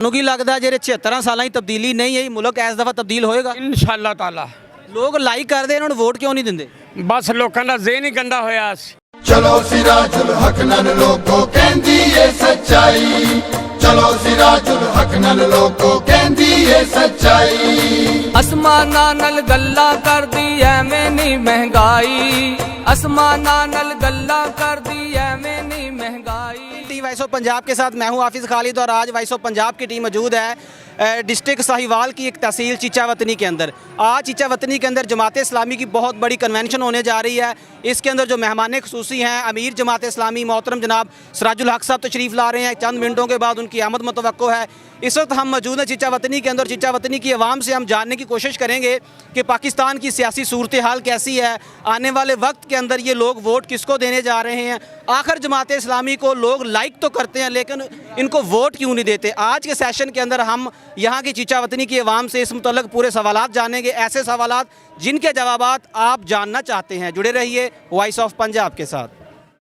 ਤੁਹਾਨੂੰ ਕੀ ਲੱਗਦਾ ਜਿਹੜੇ 76 ਸਾਲਾਂ ਦੀ ਤਬਦੀਲੀ ਨਹੀਂ ਆਈ ਮੁਲਕ ਇਸ ਦਫਾ ਤਬਦੀਲ ਹੋਏਗਾ? ਇਨਸ਼ਾਅੱਲਾ ਤਾਲਾ। ਲੋਕ ਲਾਈਕ ਕਰਦੇ ਇਹਨਾਂ ਨੂੰ ਵੋਟ ਕਿਉਂ ਨਹੀਂ ਦਿੰਦੇ? ਬਸ ਲੋਕਾਂ ਦਾ ਜ਼ਿਹਨ ਹੀ ਗੰਦਾ ਹੋਇਆ ਸੀ। चलो सिराजुल हक नल लोगो कहंदी है सच्चाई, चलो सिराजुल हक नल लोगो कहंदी है सच्चाई। आसमाना नल गल्ला करदी एवें नहीं महंगाई, आसमाना नल गल्ला करदी एवें नहीं महंगाई। वॉइस ऑफ पंजाब के साथ मैं हूं हाफिज़ खालिद और आज वॉइस ऑफ पंजाब की टीम मौजूद है डिस्ट्रिक्ट साहिवाल की एक तहसील चीचावतनी के अंदर। आज चीचावतनी के अंदर जमात इस्लामी की बहुत बड़ी कन्वेंशन होने जा रही है। इसके अंदर जो मेहमान खुसूसी हैं अमीर जमात इस्लामी मोहतरम जनाब सिराजुल हक साहब तशरीफ़ ला रहे हैं। चंद मिनटों के बाद उनकी आमद मुतवक्को है। इस वक्त हम मौजूद हैं चीचावतनी के अंदर। चीचावतनी की आवाम से हम जानने की कोशिश करेंगे कि पाकिस्तान की सियासी सूरत हाल कैसी है, आने वाले वक्त के अंदर ये लोग वोट किसको देने जा रहे हैं। आखिर जमात इस्लामी को लोग लाइक तो करते हैं लेकिन इनको वोट क्यों नहीं देते। आज के सेशन के अंदर हम यहाँ की चीचावतनी की आवाम से इस मुतल्लिक़ पूरे सवालात जानेंगे, ऐसे सवालात जिनके जवाबात आप जानना चाहते हैं। जुड़े रहिए वॉइस ऑफ पंजाब के साथ।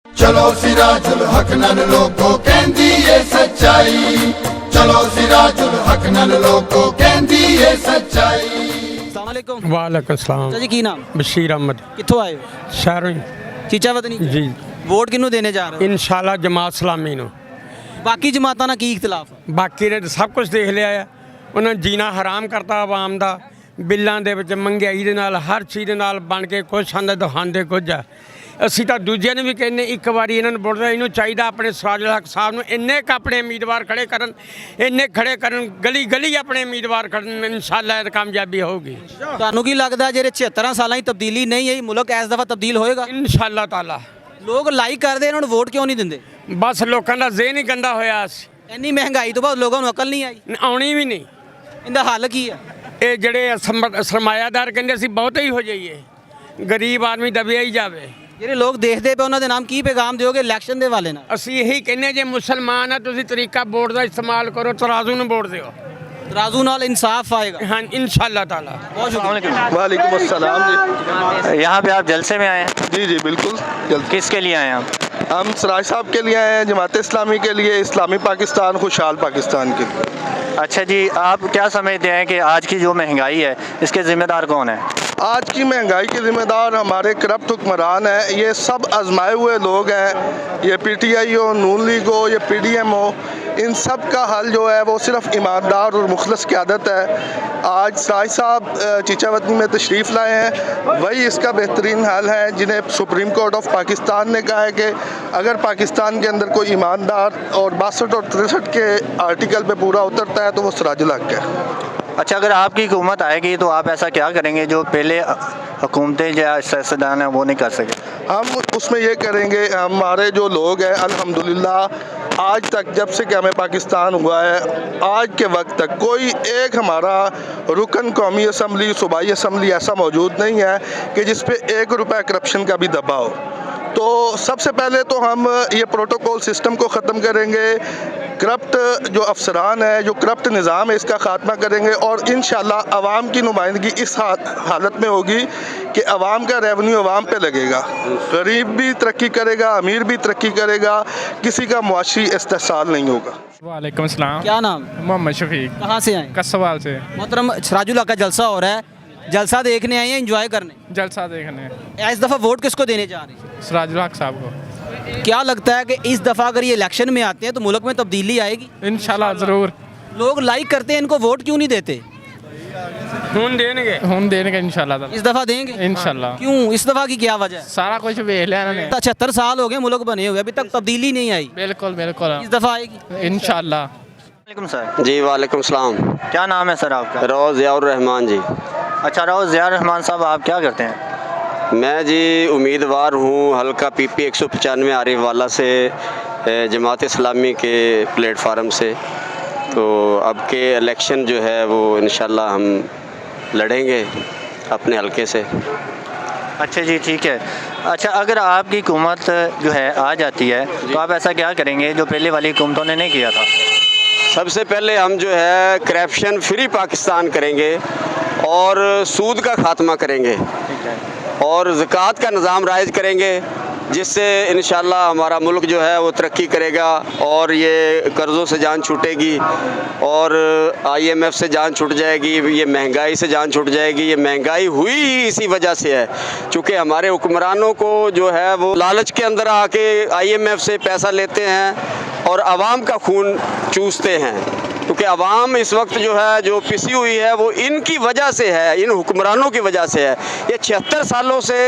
चलो सिराजुल हक नल लोगो कहंदी है सच्चाई, चलो सिराजुल हक नल लोगो कहंदी है सच्चाई। अस्सलाम वालेकुम। वालेकुम सलाम। जी की नाम? बशीर अहमद। कित्थों आए हो? शहरों चीचावतनी। जी। वोट किनू देने जा रहे हो? इनशाला जमात इस्लामी ਨੂੰ। बाकी जमातां नाल की इख्तिलाफ है? ਬਾਕੀ ਨੇ ਤਾਂ ਸਭ ਕੁਝ ਦੇਖ ਲਿਆ ਆ। ਉਹਨਾਂ ਨੇ ਜੀਣਾ ਹਰਾਮ ਕਰਤਾ ਆਵਾਮ ਦਾ। ਬਿੱਲਾਂ ਦੇ ਵਿੱਚ ਮਹਿੰਗਾਈ ਦੇ ਨਾਲ ਹਰ ਚੀਜ਼ ਦੇ ਨਾਲ ਬਣ ਕੇ ਕੁਛ ਆਂਦੇ ਦਿਖਾਉਂਦੇ ਕੁਝ ਆ। ਅਸੀਂ ਤਾਂ ਦੂਜਿਆਂ ਨੂੰ ਵੀ ਕਹਿੰਦੇ ਇੱਕ ਵਾਰੀ ਇਹਨਾਂ ਨੂੰ ਵੋਟ ਇਹਨੂੰ ਚਾਹੀਦਾ ਆਪਣੇ ਸਿਰਾਜੁਲ ਹਕ ਸਾਹਿਬ ਨੂੰ ਇੰਨੇ ਕੁ ਆਪਣੇ ਉਮੀਦਵਾਰ ਖੜੇ ਕਰਨ, ਇੰਨੇ ਖੜੇ ਕਰਨ, ਗਲੀ ਗਲੀ ਆਪਣੇ ਉਮੀਦਵਾਰ ਖੜਨ। ਇਨਸ਼ਾਅੱਲਾ ਇਹ ਕਾਮਯਾਬੀ ਹੋਊਗੀ। ਤੁਹਾਨੂੰ ਕੀ ਲੱਗਦਾ ਜਿਹੜੇ 76 ਸਾਲਾਂ ਦੀ ਤਬਦੀਲੀ ਨਹੀਂ ਆਈ ਮੁਲਕ ਇਸ ਦਫਾ ਤਬਦੀਲ ਹੋਏਗਾ? ਇਨਸ਼ਾਅੱਲਾ ਤਾਲਾ। ਲੋਕ ਲਾਈਕ ਕਰਦੇ ਇਹਨਾਂ ਨੂੰ ਵੋਟ ਕਿਉਂ ਨਹੀਂ ਦਿੰਦੇ? ਬਸ ਲੋਕਾਂ ਦਾ ਜ਼ਿਹਨ ਹੀ ਗੰਦਾ ਹੋਇਆ ਸੀ। ਇੰਨੀ ਮਹਿੰਗਾਈ ਤੋਂ ਬਾਅਦ ਲੋਕਾਂ ਨੂੰ ਅਕਲ ਨਹੀਂ ਆਈ। ਆਉਣੀ ਵੀ ਨਹੀਂ। ਇਹਦਾ ਹੱਲ ਕੀ ਹੈ? ਇਹ ਜਿਹੜੇ ਸਰਮਾਇਆਦਾਰ ਕਹਿੰਦੇ ਅਸੀਂ ਬਹੁਤੇ ਹੀ ਹੋ ਜਾਈਏ, ਗਰੀਬ ਆਦਮੀ ਦਬਿਆ ਹੀ ਜਾਵੇ। ਜਿਹੜੇ ਲੋਕ ਦੇਖਦੇ ਪਏ ਉਹਨਾਂ ਦੇ ਨਾਮ ਕੀ ਪੈਗਾਮ ਦਿਓਗੇ ਇਲੈਕਸ਼ਨ ਦੇ ਵਾਲੇ ਨਾਲ? ਅਸੀਂ ਇਹੀ ਕਹਿੰਦੇ ਜੇ ਮੁਸਲਮਾਨ ਆ ਤੁਸੀਂ ਤਰੀਕਾ ਵੋਟ ਦਾ ਇਸਤੇਮਾਲ ਕਰੋ, ਤਰਾਜ਼ੂ ਨੂੰ ਵੋਟ ਦਿਓ। तराजू नाल इंसाफ आएगा। हाँ इंशाअल्लाह ताला। वालेकुम अस्सलाम जी। यहाँ पे आप जलसे में आए हैं? जी जी बिल्कुल। किसके लिए आए हैं आप? हम सराज साहब के लिए आए हैं, जमात इस्लामी के लिए, इस्लामी पाकिस्तान, खुशहाल पाकिस्तान के लिए। अच्छा जी, आप क्या समझते हैं कि आज की जो महंगाई है इसके ज़िम्मेदार कौन है? आज की महंगाई के ज़िम्मेदार हमारे करप्ट हुक्मरान हैं। ये सब आजमाए हुए लोग हैं। ये PTI हो, नून लीग हो, ये PDM हो, इन सब का हल जो है वो सिर्फ ईमानदार और मुखलस क़यादत है। आज सराज साहब चीचावतनी में तशरीफ़ लाए हैं, वही इसका बेहतरीन हल है जिन्हें सुप्रीम कोर्ट ऑफ पाकिस्तान ने कहा है कि अगर पाकिस्तान के अंदर कोई ईमानदार और 62 और 63 के आर्टिकल पे पूरा उतरता है तो वो सिराजुल हक है। अच्छा, अगर आपकी हुकूमत आएगी तो आप ऐसा क्या करेंगे जो पहले हुकूमतें या सियासतदान हैं वो नहीं कर सके? हम उसमें ये करेंगे, हमारे जो लोग हैं अल्हम्दुलिल्लाह आज तक जब से कि हमें पाकिस्तान हुआ है आज के वक्त तक कोई एक हमारा रुकन कौमी असम्बली, सूबाई असम्बली ऐसा मौजूद नहीं है कि जिस पे 1 रुपया करप्शन का भी दबाव। तो सबसे पहले तो हम ये प्रोटोकॉल सिस्टम को ख़त्म करेंगे, करप्ट जो अफसरान है, जो करप्ट निज़ाम है इसका ख़ात्मा करेंगे और इंशाअल्लाह अवाम की नुमाइंदगी इस हालत में होगी कि अवाम का रेवेन्यू अवाम पे लगेगा। गरीब भी तरक्की करेगा, अमीर भी तरक्की करेगा, किसी का मुआशी इस्तेहसाल नहीं होगा। वालेकुम सलाम। क्या नाम? मोहम्मद शफीक। कहाँ से आए? कसवाल से। मोहतरम सिराजुल हक का जलसा हो रहा है, जलसा देखने आए हैं एंजॉय करने? जलसा देखने। इस दफ़ा वोट किसको देने जा रहे हैं? सिराजुल हक साहब को। क्या लगता है कि इस दफ़ा अगर ये इलेक्शन में आते हैं तो मुल्क में तब्दीली आएगी? इंशाल्लाह ज़रूर। लोग लाइक करते हैं, इनको वोट क्यों नहीं देते? ਹੁਣ ਦੇਣਗੇ। हम देंगे इंशाल्लाह। इस दफ़ा देंगे इंशाल्लाह। क्यों? इस दफ़ा की क्या वजह है? सारा कुछ वेख लिया इन्होंने। 76 साल हो गए मुल्क बने हुए, अभी तक तब्दीली नहीं आई। बिल्कुल बिल्कुल। इस दफ़ा आएगी इंशाल्लाह। वालेकुम सर। जी वालेकुम सलाम। क्या नाम है सर आपका? रोज़ ज़ियाउर रहमान जी। अच्छा, रोज़ ज़ियाउर रहमान साहब आप क्या करते हैं? मैं जी उम्मीदवार हूँ हल्का PP 195 आरिफ वाला से, जमात इस्लामी के प्लेटफार्म से। तो अब के इलेक्शन जो है वो इंशाल्लाह हम लड़ेंगे अपने हल्के से। अच्छा जी, ठीक है। अच्छा, अगर आपकी हुकूमत जो है आ जाती है तो आप ऐसा क्या करेंगे जो पहले वाली हुकूमतों ने नहीं किया था? सबसे पहले हम जो है करप्शन फ्री पाकिस्तान करेंगे और सूद का खात्मा करेंगे और ज़कात का निज़ाम राइज करेंगे जिससे इंशाल्लाह हमारा मुल्क जो है वो तरक्की करेगा और ये कर्ज़ों से जान छूटेगी और IMF से जान छूट जाएगी, ये महंगाई से जान छूट जाएगी। ये महंगाई हुई ही इसी वजह से है, चूँकि हमारे हुक्मरानों को जो है वो लालच के अंदर आके IMF से पैसा लेते हैं और आवाम का खून चूसते हैं, क्योंकि आवाम इस वक्त जो है जो पिसी हुई है वो इनकी वजह से है, इन हुक्मरानों की वजह से है। ये 76 सालों से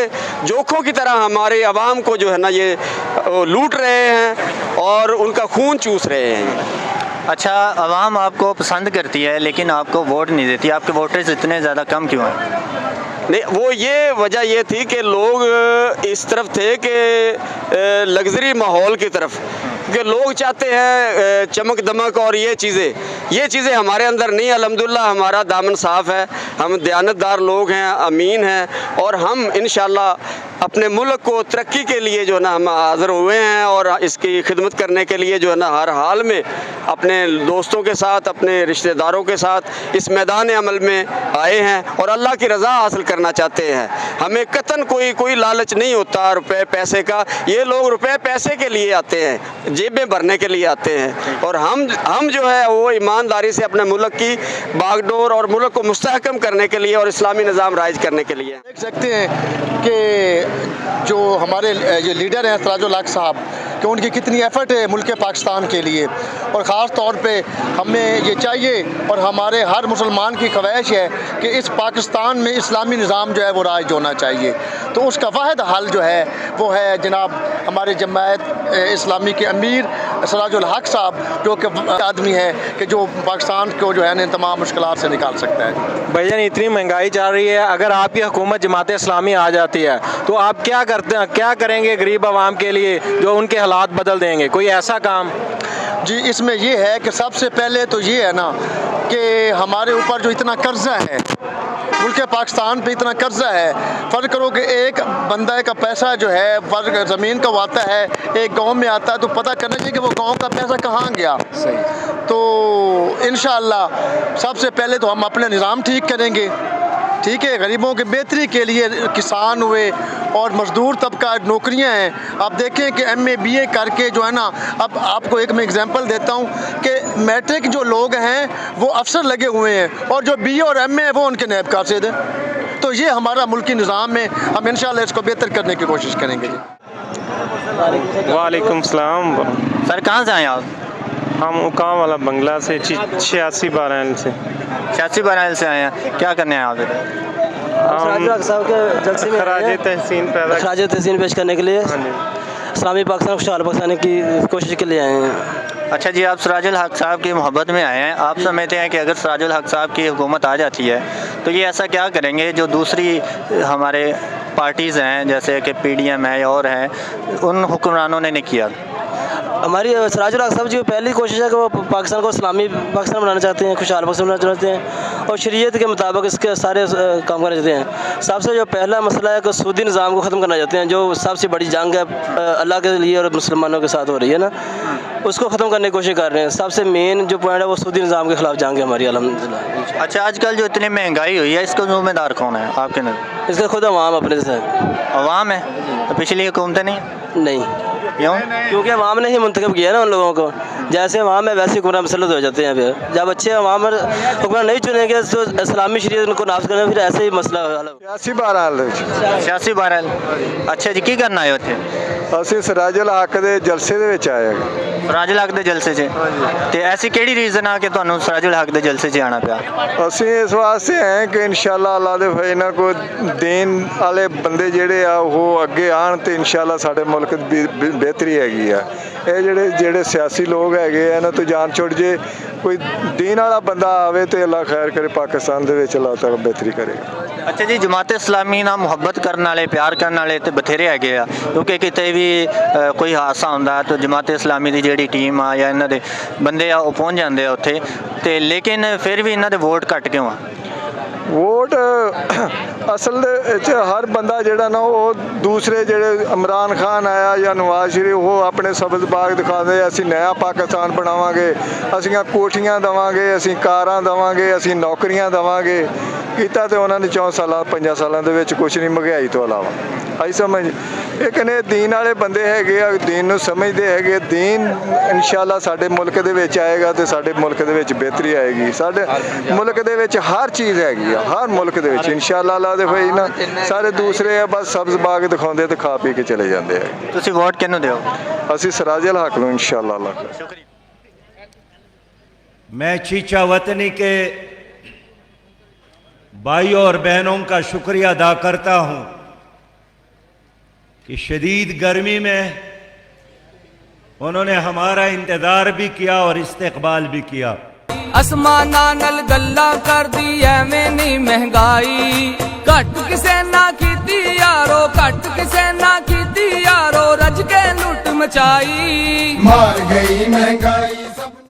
जोखों की तरह हमारे आवाम को जो है ना ये लूट रहे हैं और उनका खून चूस रहे हैं। अच्छा, आवाम आपको पसंद करती है लेकिन आपको वोट नहीं देती, आपके वोटर्स इतने ज़्यादा कम क्यों हैं? नहीं, वो ये वजह ये थी कि लोग इस तरफ थे कि लग्जरी माहौल की तरफ, क्योंकि लोग चाहते हैं चमक दमक और ये चीज़ें हमारे अंदर नहीं। अल्हम्दुलिल्लाह हमारा दामन साफ़ है, हम दयानतदार लोग हैं, अमीन हैं और हम इंशाल्लाह अपने मुल्क को तरक्की के लिए जो है ना हम हाज़िर हुए हैं और इसकी खिदमत करने के लिए जो है ना हर हाल में अपने दोस्तों के साथ, अपने रिश्तेदारों के साथ इस मैदान अमल में आए हैं और अल्लाह की रज़ा हासिल करना चाहते हैं। हमें कतन कोई लालच नहीं होता रुपए पैसे का। ये लोग रुपए पैसे के लिए आते हैं, जेबें भरने के लिए आते हैं और हम जो है वो ईमानदारी से अपने मुल्क की बागडोर और मुल्क को मुस्तहकम करने के लिए और इस्लामी निज़ाम राइज करने के लिए। देख सकते हैं कि जो हमारे ये लीडर हैं सराजुल हक साहब, कि उनकी कितनी एफ़र्ट है मुल्क पाकिस्तान के लिए, और ख़ास तौर पे हमें ये चाहिए और हमारे हर मुसलमान की ख्वाहिश है कि इस पाकिस्तान में इस्लामी निज़ाम जो है वो राइज होना चाहिए। तो उसका वाहिद हल जो है वो है जनाब हमारे जमायत इस्लामी के अमीर सराजुल हक साहब, जो कि आदमी है कि जो पाकिस्तान को जो है ना तमाम मुश्किलात से निकाल सकता है। भाईजान, इतनी महंगाई चल रही है, अगर आपकी हुकूमत जमात इस्लामी आ जाती है तो आप क्या करेंगे गरीब आवाम के लिए जो उनके हालात बदल देंगे? कोई ऐसा काम? जी, इसमें ये है कि सबसे पहले तो ये है ना कि हमारे ऊपर जो इतना कर्जा है, मुल्क पाकिस्तान पे इतना कर्जा है, फ़र्ज करो कि एक बंदा का पैसा जो है फ़र्ज ज़मीन का आता है, एक गांव में आता है, तो पता करना चाहिए कि वो गांव का पैसा कहाँ गया। सही। तो इंशाअल्लाह सबसे पहले तो हम अपने निज़ाम ठीक करेंगे, ठीक है। गरीबों की बेहतरी के लिए किसान हुए और मज़दूर तबका नौकरियां हैं। आप देखें कि MA BA करके जो है ना, अब आपको एक मैं एग्जांपल देता हूं कि मैट्रिक जो लोग हैं वो अफसर लगे हुए हैं और जो BA और MA है वो उनके नैब कासिद हैं। तो ये हमारा मुल्की निज़ाम है, हम इंशाल्लाह इसको बेहतर करने की कोशिश करेंगे। वालेकुम सलाम सर, कहाँ से आए आप? हम उकाम वाला बंगला से 86 बारह से 86 से आए हैं। क्या करने आए आप इधर? खराज तहसीन पेश करने के लिए इस्लामी पाकिस्तान खुशहाल पाकिस्तान की कोशिश के लिए आए हैं। अच्छा जी, आप सराजुल हक साहब की मोहब्बत में आए हैं। आप समझते हैं कि अगर सराजुल हक साहब की हुकूमत आ जाती है तो ये ऐसा क्या करेंगे जो दूसरी हमारे पार्टीज़ हैं जैसे कि PDM है और हैं, उन हुक्मरानों ने नहीं किया? हमारी सराजुल हक साहब जी की पहली कोशिश है कि वो पाकिस्तान को इस्लामी पाकिस्तान बनाना चाहते हैं, खुशहाल पाकिस्तान बनाना चाहते हैं और शरीयत के मुताबिक इसके सारे काम करना चाहते हैं। सबसे जो पहला मसला है कि सूदी निज़ाम को ख़त्म करना चाहते हैं, जो सबसे बड़ी जंग है अल्लाह के लिए और मुसलमानों के साथ हो रही है ना, उसको ख़त्म करने की कोशिश कर रहे हैं। सबसे मेन जो पॉइंट है वो सूदी निज़ाम के ख़िलाफ़ जंग है हमारी अल्हम्दुलिल्लाह। अच्छा, आजकल जो इतनी महंगाई हुई है इसका ज़िम्मेदार कौन है आपके नज़र? इसका खुद अवाम अपने से अवाम है, तो पिछली हुकूमतें नहीं? क्यों? क्योंकि अवाम ने ही मुंतखब किया ना उन लोगों को। जैसे अवाम है वैसे हुक्मरान मुसल्लत हो जाते हैं। फिर जब अच्छे अवाम हुक्मरान नहीं चुनेंगे तो इस्लामी शरीयत उनको नाफ़ करना, फिर ऐसे ही मसला हल। 86 बारह। अच्छा जी, की करना आए थे? ਅਸੀਂ ਸਰਾਜੁਲ ਹੱਕ ਦੇ ਜਲਸੇ ਦੇ ਵਿੱਚ ਆਏ ਹਾਂ। सराजुल हक ਦੇ ਜਲਸੇ 'ਚ ਤੇ ਐਸੀ ਕਿਹੜੀ ਰੀਜ਼ਨ ਆ ਕਿ ਤੁਹਾਨੂੰ ਸਰਾजुल हक ਦੇ ਜਲਸੇ 'ਚ ਆਣਾ ਪਿਆ? ਅਸੀਂ ਇਸ ਵਾਸਤੇ ਆਏ ਕਿ ਇਨਸ਼ਾਅੱਲਾ ਅੱਲਾ ਦੇ ਫਜ਼ਲ ਨਾਲ ਕੋਈ ਦੇਣ ਵਾਲੇ ਬੰਦੇ ਜਿਹੜੇ ਆ ਉਹ ਅੱਗੇ ਆਣ ਤੇ ਇਨਸ਼ਾਅੱਲਾ ਸਾਡੇ ਮੁਲਕ ਦੀ ਬਿਹਤਰੀ ਹੈਗੀ ਆ। ਇਹ ਜਿਹੜੇ ਸਿਆਸੀ ਲੋਕ ਹੈਗੇ ਆ ਇਹਨਾਂ ਤੋਂ ਜਾਨ ਛੁੱਟ ਜੇ, ਕੋਈ ਦੇਣ ਵਾਲਾ ਬੰਦਾ ਆਵੇ ਤੇ ਅੱਲਾ ਖੈਰ ਕਰੇ, ਪਾਕਿਸਤਾਨ ਦੇ ਵਿੱਚ ਅੱਲਾ ਤਾਲਾ ਬਿਹਤਰੀ ਕਰੇਗਾ। ਅੱਛਾ ਜੀ, ਜਮਾਤ ਇਸਲਾਮੀ ਨਾਲ ਮੁਹੱਬਤ ਕਰਨ ਵਾਲੇ, ਪਿਆਰ ਕਰਨ ਵਾਲੇ ਤੇ ਬਥੇਰੇ ਹੈਗੇ ਆ, ਕਿਉਂਕਿ ਕਿਤੇ ਵੀ ਕੋਈ ਹਾਦਸਾ ਹੁੰਦਾ ਤਾਂ ਜਮਾਤ ਇਸਲਾਮੀ ਦੀ ਜਿਹੜੀ ਟੀਮ ਆ ਜਾਂ ਇਹਨਾਂ ਦੇ ਬੰਦੇ ਆ ਉਹ ਪਹੁੰਚ ਜਾਂਦੇ ਆ ਉੱਥੇ, ਤੇ ਲੇਕਿਨ ਫਿਰ ਵੀ ਇਹਨਾਂ ਦੇ ਵੋਟ ਘੱਟ ਕਿਉਂ ਆ? ਵੋਟ ਅਸਲ ਦੇ ਵਿੱਚ ਹਰ ਬੰਦਾ ਜਿਹੜਾ ਨਾ ਉਹ ਦੂਸਰੇ ਜਿਹੜੇ ਇਮਰਾਨ ਖਾਨ ਆਇਆ ਜਾਂ ਨਵਾਜ਼ ਸ਼ਰੀਫ, ਉਹ ਆਪਣੇ ਸਬਜ਼ ਬਾਗ ਦਿਖਾਉਂਦੇ ਅਸੀਂ ਨया ਪਾਕਿਸਤਾਨ ਬਣਾਵਾਂਗੇ, ਅਸੀਂ ਕੋਠੀਆਂ ਦੇਵਾਂਗੇ, ਅਸੀਂ ਕਾਰਾਂ ਦੇਵਾਂਗੇ, ਅਸੀਂ ਨੌਕਰੀਆਂ ਦੇਵਾਂਗੇ। ਕੀਤਾ ਤੇ ਉਹਨਾਂ ਨੇ 4 ਸਾਲਾਂ 5 ਸਾਲਾਂ ਦੇ ਵਿੱਚ ਕੁਛ ਨਹੀਂ ਮਹਿੰਗਾਈ ਤੋਂ ਇਲਾਵਾ। ਆਈ ਸਮਝ ਇਹ ਕਹਿੰਦੇ ਦੀਨ ਵਾਲੇ ਬੰਦੇ ਹੈਗੇ ਆ, ਦੀਨ ਨੂੰ ਸਮਝਦੇ ਹੈਗੇ। ਦੀਨ ਇਨਸ਼ਾਅੱਲਾ ਸਾਡੇ ਮੁਲਕ ਦੇ ਵਿੱਚ ਆਏਗਾ ਤੇ ਸਾਡੇ ਮੁਲਕ ਦੇ ਵਿੱਚ ਬਿਹਤਰੀ ਆਏਗੀ। ਸਾਡੇ ਮੁਲਕ ਦੇ ਵਿੱਚ ਹਰ ਚੀਜ਼ ਹੈਗੀ ਆ, ਹਰ ਮੁਲਕ ਦੇ ਵਿੱਚ ਇਨਸ਼ਾਅੱਲਾ। ਅੱਲਾ ਦੇ ਹੋਈ ਨਾ ਸਾਰੇ ਦੂਸਰੇ ਆ ਬਸ ਸਬਜ਼ ਬਾਗ ਦਿਖਾਉਂਦੇ ਤੇ ਖਾ ਪੀ ਕੇ ਚਲੇ ਜਾਂਦੇ ਆ। ਤੁਸੀਂ ਵੋਟ ਕਿਹਨੂੰ ਦਿਓ? ਅਸੀਂ ਸਰਾਜਲ ਹਕ ਨੂੰ ਇਨਸ਼ਾਅੱਲਾ। ਅੱਲਾ मैं चीचा वतनी के भाइयों और बहनों का शुक्रिया अदा करता हूं कि शदीद गर्मी में उन्होंने हमारा इंतज़ार भी किया और इस्तकबाल भी किया। ਅਸਮਾਨਾਂ ਨਾਲ ਗੱਲਾਂ ਕਰਦੀ ਐਵੇਂ ਨਹੀਂ ਮਹਿੰਗਾਈ, ਘੱਟ ਕਿਸੇ ਨਾ ਕੀਤੀ ਯਾਰੋ, ਘੱਟ ਕਿਸੇ ਨਾ ਕੀਤੀ ਯਾਰੋ, ਰੱਜ ਕੇ ਲੁੱਟ ਮਚਾਈ। मार गई महंगाई